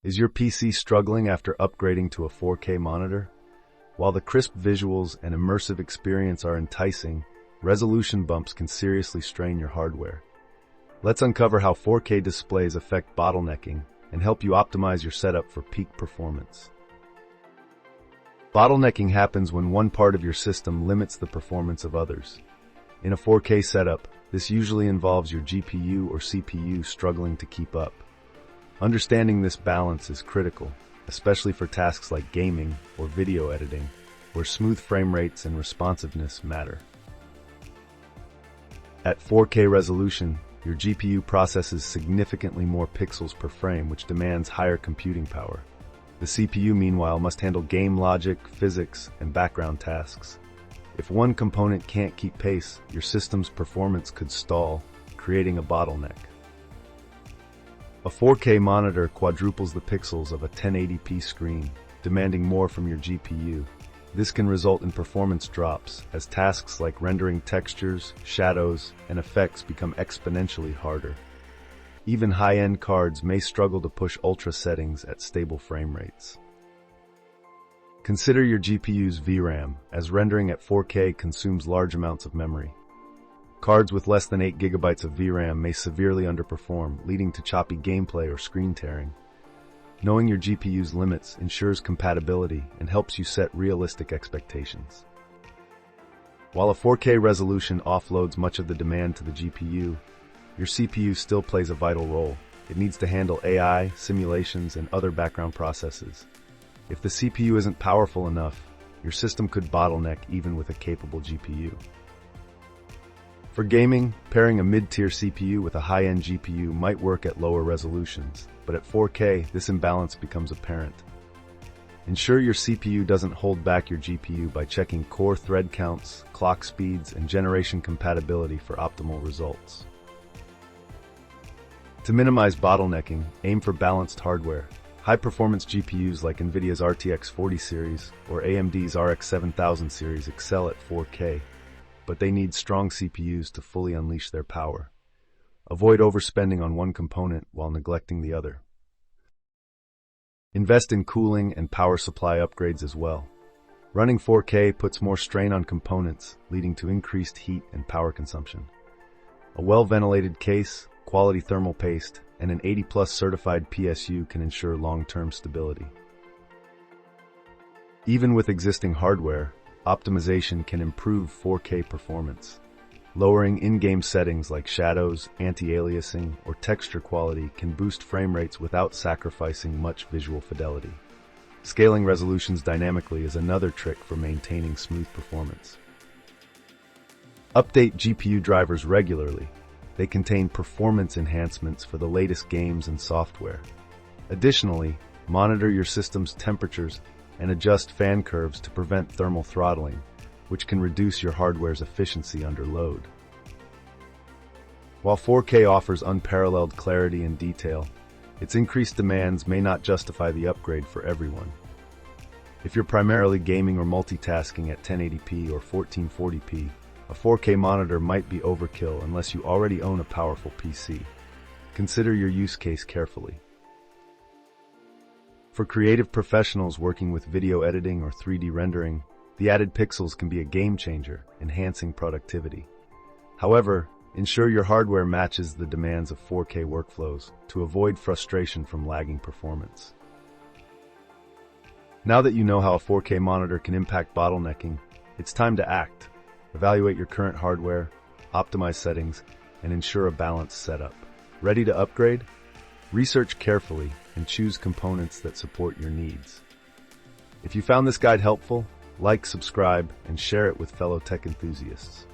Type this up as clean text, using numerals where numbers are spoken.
Is your PC struggling after upgrading to a 4K monitor? While the crisp visuals and immersive experience are enticing, resolution bumps can seriously strain your hardware. Let's uncover how 4K displays affect bottlenecking and help you optimize your setup for peak performance. Bottlenecking happens when one part of your system limits the performance of others. In a 4K setup, this usually involves your GPU or CPU struggling to keep up. Understanding this balance is critical, especially for tasks like gaming or video editing, where smooth frame rates and responsiveness matter. At 4K resolution, your GPU processes significantly more pixels per frame, which demands higher computing power. The CPU, meanwhile, must handle game logic, physics, and background tasks. If one component can't keep pace, your system's performance could stall, creating a bottleneck. A 4K monitor quadruples the pixels of a 1080p screen, demanding more from your GPU. This can result in performance drops, as tasks like rendering textures, shadows, and effects become exponentially harder. Even high-end cards may struggle to push ultra settings at stable frame rates. Consider your GPU's VRAM, as rendering at 4K consumes large amounts of memory. Cards with less than 8 GB of VRAM may severely underperform, leading to choppy gameplay or screen tearing. Knowing your GPU's limits ensures compatibility and helps you set realistic expectations. While a 4K resolution offloads much of the demand to the GPU, your CPU still plays a vital role. It needs to handle AI, simulations, and other background processes. If the CPU isn't powerful enough, your system could bottleneck even with a capable GPU. For gaming, pairing a mid-tier CPU with a high-end GPU might work at lower resolutions, but at 4K, this imbalance becomes apparent. Ensure your CPU doesn't hold back your GPU by checking core thread counts, clock speeds, and generation compatibility for optimal results. To minimize bottlenecking, aim for balanced hardware. High-performance GPUs like NVIDIA's RTX 40 series or AMD's RX 7000 series excel at 4K, but they need strong CPUs to fully unleash their power. Avoid overspending on one component while neglecting the other. Invest in cooling and power supply upgrades as well. Running 4K puts more strain on components, leading to increased heat and power consumption. A well-ventilated case, quality thermal paste, and an 80+ certified PSU can ensure long-term stability. Even with existing hardware, optimization can improve 4K performance. Lowering in-game settings like shadows, anti-aliasing, or texture quality can boost frame rates without sacrificing much visual fidelity. Scaling resolutions dynamically is another trick for maintaining smooth performance. Update GPU drivers regularly. They contain performance enhancements for the latest games and software. Additionally, monitor your system's temperatures and adjust fan curves to prevent thermal throttling, which can reduce your hardware's efficiency under load. While 4K offers unparalleled clarity and detail, its increased demands may not justify the upgrade for everyone. If you're primarily gaming or multitasking at 1080p or 1440p, a 4K monitor might be overkill unless you already own a powerful PC. Consider your use case carefully. For creative professionals working with video editing or 3D rendering, the added pixels can be a game changer, enhancing productivity. However, ensure your hardware matches the demands of 4K workflows to avoid frustration from lagging performance. Now that you know how a 4K monitor can impact bottlenecking, it's time to act. Evaluate your current hardware, optimize settings, and ensure a balanced setup. Ready to upgrade? Research carefully and choose components that support your needs. If you found this guide helpful, like, subscribe, and share it with fellow tech enthusiasts.